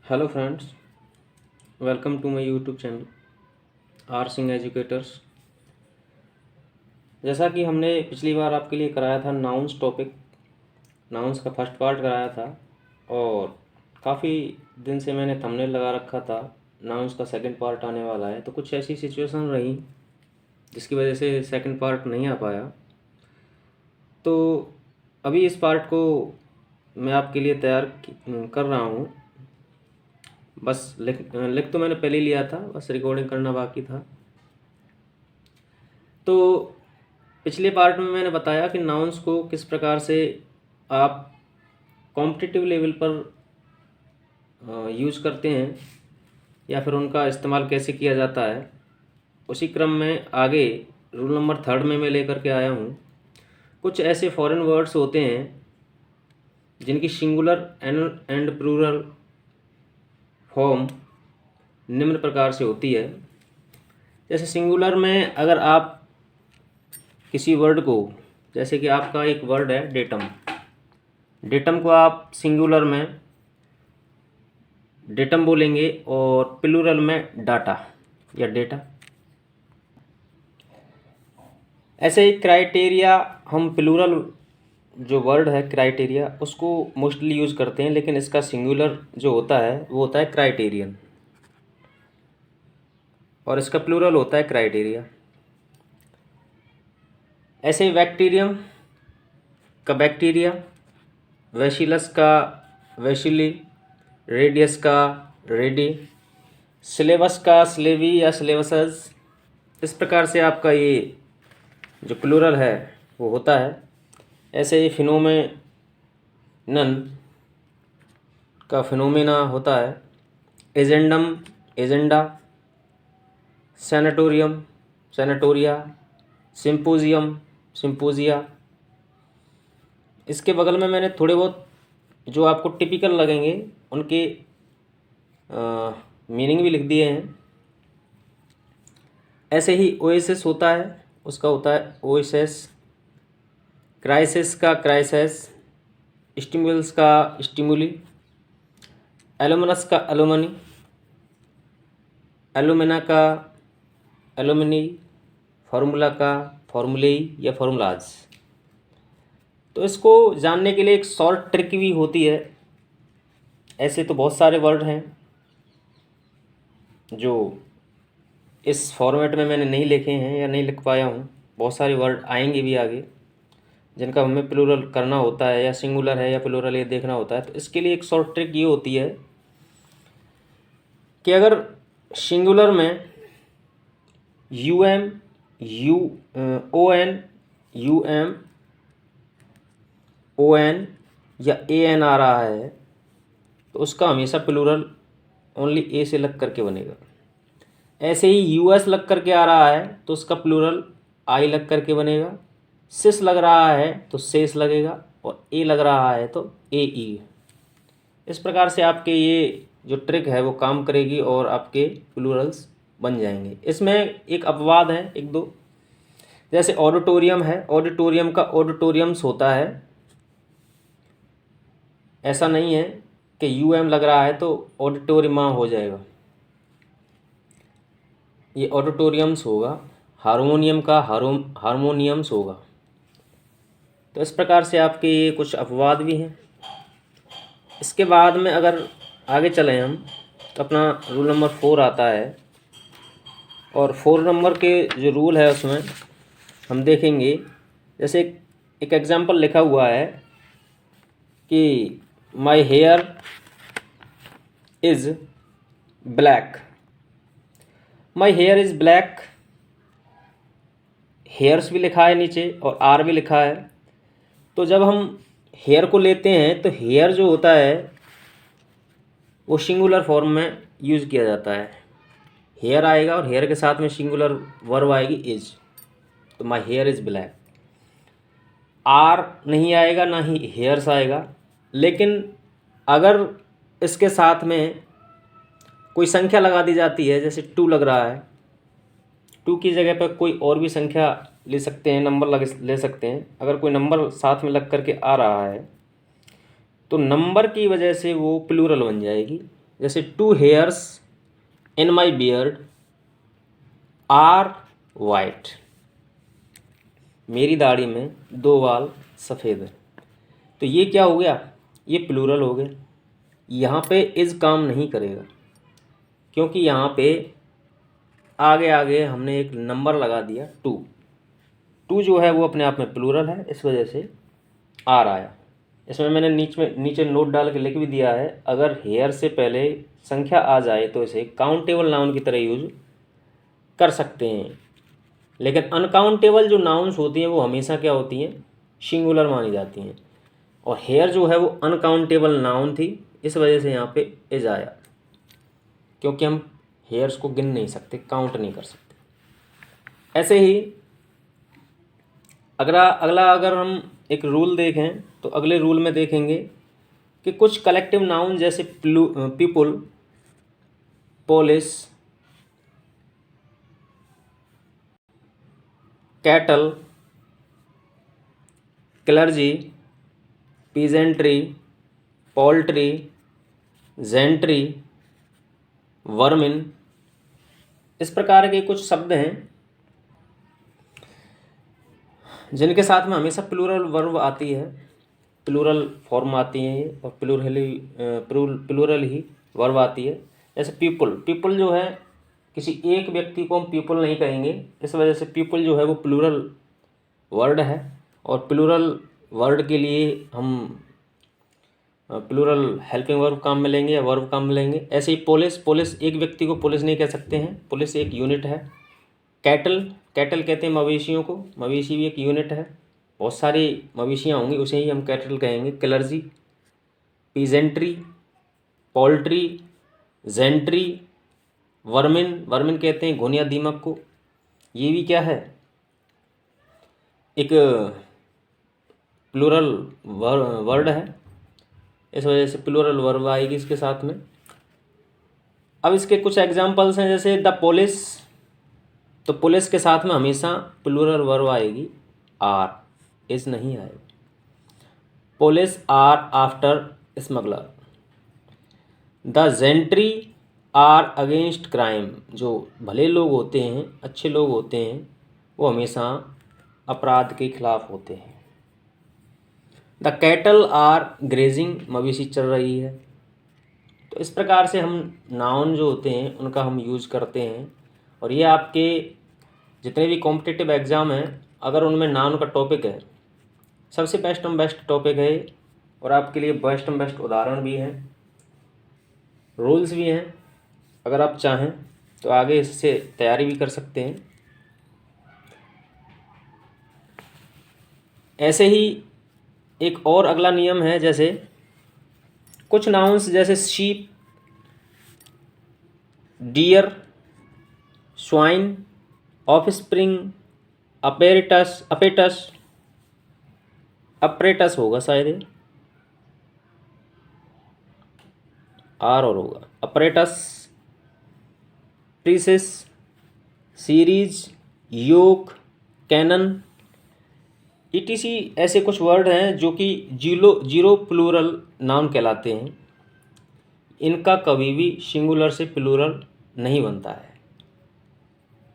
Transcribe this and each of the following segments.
Hello friends, welcome to my YouTube channel R Singh educators. जैसा कि हमने पिछली बार आपके लिए कराया था नाउन्स टॉपिक, नाउन्स का फर्स्ट पार्ट कराया था और काफ़ी दिन से मैंने थंबनेल लगा रखा था। नाउन्स का सेकंड पार्ट आने वाला है, तो कुछ ऐसी सिचुएशन रही जिसकी वजह से सेकंड पार्ट नहीं आ पाया। तो अभी इस पार्ट को मैं आपके लिए तैयार कर रहा हूँ। बस लिख तो मैंने पहले ही लिया था, बस रिकॉर्डिंग करना बाकी था। तो पिछले पार्ट में मैंने बताया कि नाउन्स को किस प्रकार से आप कॉम्पिटिटिव लेवल पर यूज़ करते हैं या फिर उनका इस्तेमाल कैसे किया जाता है। उसी क्रम में आगे रूल नंबर 3 में मैं लेकर के आया हूँ। कुछ ऐसे फॉरेन वर्ड्स होते हैं जिनकी सिंगुलर एंड प्लूरल फॉर्म निम्न प्रकार से होती है। जैसे सिंगुलर में अगर आप किसी वर्ड को, जैसे कि आपका एक वर्ड है डेटम, डेटम को आप सिंगुलर में डेटम बोलेंगे और प्लूरल में डाटा या डेटा। ऐसे ही क्राइटेरिया, हम प्लूरल जो वर्ड है क्राइटेरिया उसको मोस्टली यूज़ करते हैं, लेकिन इसका सिंगुलर जो होता है वो होता है क्राइटेरियन और इसका प्लूरल होता है क्राइटेरिया। ऐसे ही बैक्टीरियम का बैक्टीरिया, वैसिलस का वैसिली, रेडियस का रेडी, सिलेबस का सिलेबी या सिलेबसस। इस प्रकार से आपका ये जो प्लूरल है वो होता है। ऐसे ही फिनोमेनन का फिनोमेना होता है, एजेंडम एजेंडा, सैनाटोरियम सैनाटोरिया, सिम्पोजियम सिम्पोजिया। इसके बगल में मैंने थोड़े बहुत जो आपको टिपिकल लगेंगे उनके मीनिंग भी लिख दिए हैं। ऐसे ही ओएसएस होता है, उसका होता है ओएसएस, क्राइसिस का क्राइसिस, स्टिमुलस का स्टिमुली, एलुमिनस का एलुमनी, एलुमिना का एलुमिनी, फार्मूला का फार्मूलेई या फार्मूलाज। तो इसको जानने के लिए एक शॉर्ट ट्रिक भी होती है। ऐसे तो बहुत सारे वर्ड हैं जो इस फॉर्मेट में मैंने नहीं लिखे हैं या नहीं लिख पाया हूँ। बहुत सारे वर्ड आएंगे भी आगे जिनका हमें प्लूरल करना होता है या सिंगुलर है या प्लूरल ये देखना होता है। तो इसके लिए एक शॉर्ट ट्रिक ये होती है कि अगर सिंगुलर में U M U O N U M O N या ए एन आ रहा है तो उसका हमेशा प्लूरल ओनली ए से लग करके बनेगा। ऐसे ही यूएस लग करके आ रहा है तो उसका प्लूरल आई लग करके बनेगा। सिस लग रहा है तो सेस लगेगा और ए लग रहा है तो ए ई। इस प्रकार से आपके ये जो ट्रिक है वो काम करेगी और आपके प्लूरल्स बन जाएंगे। इसमें एक अपवाद है, एक दो। जैसे ऑडिटोरियम है, ऑडिटोरियम का ऑडिटोरियम्स होता है। ऐसा नहीं है कि यू एम लग रहा है तो ऑडिटोरियमा हो जाएगा, ये ऑडिटोरियम्स होगा। हारमोनियम का हारमोनियम्स होगा। तो इस प्रकार से आपके ये कुछ अपवाद भी हैं। इसके बाद में अगर आगे चलें हम तो अपना रूल नंबर 4 आता है और 4 नंबर के जो रूल है उसमें हम देखेंगे। जैसे एक एग्जांपल लिखा हुआ है कि my hair is black. My hair is black, hairs भी लिखा है नीचे और आर भी लिखा है। तो जब हम हेयर को लेते हैं तो हेयर जो होता है वो सिंगुलर फॉर्म में यूज़ किया जाता है। हेयर आएगा और हेयर के साथ में सिंगुलर वर्ब आएगी इज। तो my hair is black. Are नहीं आएगा, ना ही हेयर्स आएगा। लेकिन अगर इसके साथ में कोई संख्या लगा दी जाती है, जैसे 2 लग रहा है, 2 की जगह पर कोई और भी संख्या ले सकते हैं, नंबर ले सकते हैं। अगर कोई नंबर साथ में लग करके आ रहा है तो नंबर की वजह से वो प्लूरल बन जाएगी। जैसे 2 hairs in my beard are white, मेरी दाढ़ी में 2 बाल सफ़ेद हैं। तो ये क्या हो गया, ये प्लूरल हो गया। यहाँ पे इज़ काम नहीं करेगा, क्योंकि यहाँ पे आगे आगे हमने एक नंबर लगा दिया 2। 2 जो है वो अपने आप में प्लूरल है, इस वजह से आर आया। इसमें मैंने नीचे नोट डाल के लिख भी दिया है, अगर हेयर से पहले संख्या आ जाए तो इसे काउंटेबल नाउन की तरह यूज कर सकते हैं। लेकिन अनकाउंटेबल जो नाउन्स होती हैं वो हमेशा क्या होती हैं, सिंगुलर मानी जाती हैं। और हेयर जो है वो अनकाउंटेबल नाउन थी, इस वजह से यहाँ पे इज आया, क्योंकि हम हेयर्स को गिन नहीं सकते, काउंट नहीं कर सकते। ऐसे ही अगला अगर हम एक रूल देखें तो अगले रूल में देखेंगे कि कुछ कलेक्टिव नाउन जैसे people, police, cattle, clergy, peasantry, poultry, gentry, vermin, इस प्रकार के कुछ शब्द हैं जिनके साथ में हमेशा प्लूरल वर्ब आती है, प्लूरल फॉर्म आती है ये, और प्लूरल ही वर्ब आती है। जैसे पीपल जो है, किसी एक व्यक्ति को हम पीपल नहीं कहेंगे, इस वजह से पीपल जो है वो प्लूरल वर्ड है, और प्लूरल वर्ड के लिए हम प्लूरल हेल्पिंग वर्ब काम में लेंगे या वर्ब काम में लेंगे। ऐसे ही पोलिस एक व्यक्ति को पुलिस नहीं कह सकते हैं, पुलिस एक यूनिट है। कैटल कहते हैं मवेशियों को, मवेशी भी एक यूनिट है, बहुत सारी मवेशियाँ होंगी, उसे ही हम कैटल कहेंगे। Clergy, peasantry, poultry, gentry, vermin कहते हैं घुनिया दीमक को, ये भी क्या है, एक प्लूरल वर्ड है, इस वजह से प्लूरल वर्ब आएगी इसके साथ में। अब इसके कुछ एग्जांपल्स हैं, जैसे द पुलिस, तो पुलिस के साथ में हमेशा प्लूरल वर्ब आएगी, आर, इज नहीं आएगी। Police are after smuggler. The gentry are against crime, जो भले लोग होते हैं, अच्छे लोग होते हैं, वो हमेशा अपराध के खिलाफ होते हैं। द कैटल आर ग्रेजिंग, मवेशी चल रही है। तो इस प्रकार से हम नाउन जो होते हैं उनका हम यूज़ करते हैं, और ये आपके जितने भी कॉम्पिटिटिव एग्ज़ाम हैं, अगर उनमें नाउन का टॉपिक है, सबसे बेस्ट टॉपिक है, और आपके लिए बेस्ट उदाहरण भी हैं, रूल्स भी हैं। अगर आप चाहें तो आगे इससे तैयारी भी कर सकते हैं। ऐसे ही एक और अगला नियम है, जैसे कुछ नाउन्स जैसे शीप, डियर, स्वाइन, ऑफस्प्रिंग, अपेटस होगा शायद, आर और होगा, अपेटस, प्रीसिस, सीरीज, योक, कैनन, ईटीसी, ऐसे कुछ वर्ड हैं जो कि जीरो प्लूरल नाउन कहलाते हैं। इनका कभी भी सिंगुलर से प्लूरल नहीं बनता है।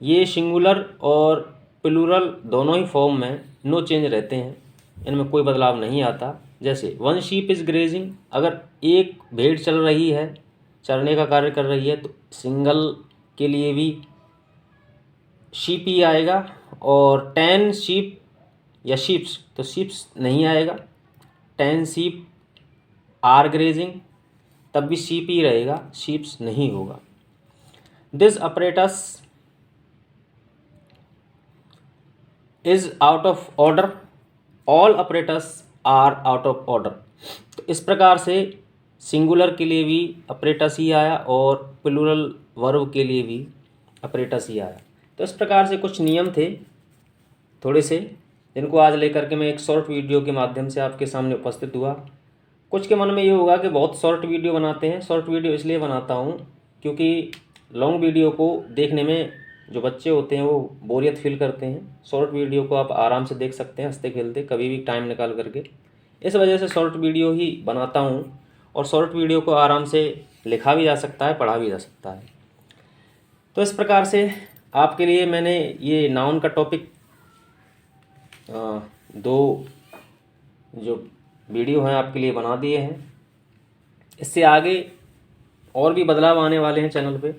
ये सिंगुलर और प्लूरल दोनों ही फॉर्म में नो चेंज रहते हैं, इनमें कोई बदलाव नहीं आता। जैसे वन शीप इज़ ग्रेजिंग, अगर एक भेड़ चल रही है, चरने का कार्य कर रही है, तो सिंगल के लिए भी शीप ही आएगा, और 10 शीप या शीप्स, तो शीप्स नहीं आएगा। 10 शीप आर ग्रेजिंग, तब भी शीप ही रहेगा, शीप्स नहीं होगा। This apparatus is out of order, all apparatus are out of order. तो इस प्रकार से सिंगुलर के लिए भी अपरेटस ही आया, और प्लूरल वर्ब के लिए भी अपरेटस ही आया। तो इस प्रकार से कुछ नियम थे थोड़े से, जिनको आज लेकर के मैं एक शॉर्ट वीडियो के माध्यम से आपके सामने उपस्थित हुआ। कुछ के मन में ये होगा कि बहुत शॉर्ट वीडियो बनाते हैं। शॉर्ट वीडियो इसलिए बनाता हूँ क्योंकि लॉन्ग वीडियो को देखने में जो बच्चे होते हैं वो बोरियत फील करते हैं। शॉर्ट वीडियो को आप आराम से देख सकते हैं, हंसते खेलते, कभी भी टाइम निकाल करके। इस वजह से शॉर्ट वीडियो ही बनाता हूँ, और शॉर्ट वीडियो को आराम से लिखा भी जा सकता है, पढ़ा भी जा सकता है। तो इस प्रकार से आपके लिए मैंने ये नाउन का टॉपिक 2 जो वीडियो हैं आपके लिए बना दिए हैं। इससे आगे और भी बदलाव आने वाले हैं चैनल पे।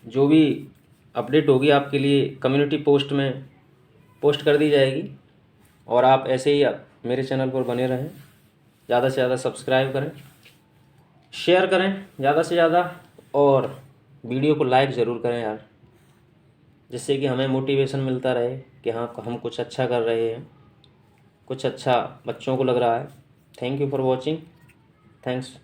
जो भी अपडेट होगी आपके लिए कम्युनिटी पोस्ट में पोस्ट कर दी जाएगी, और आप ऐसे ही मेरे चैनल पर बने रहें। ज़्यादा से ज़्यादा सब्सक्राइब करें, शेयर करें ज़्यादा से ज़्यादा, और वीडियो को लाइक ज़रूर करें यार, जिससे कि हमें मोटिवेशन मिलता रहे कि हाँ हम कुछ अच्छा कर रहे हैं, कुछ अच्छा बच्चों को लग रहा है। Thank you for watching. Thanks.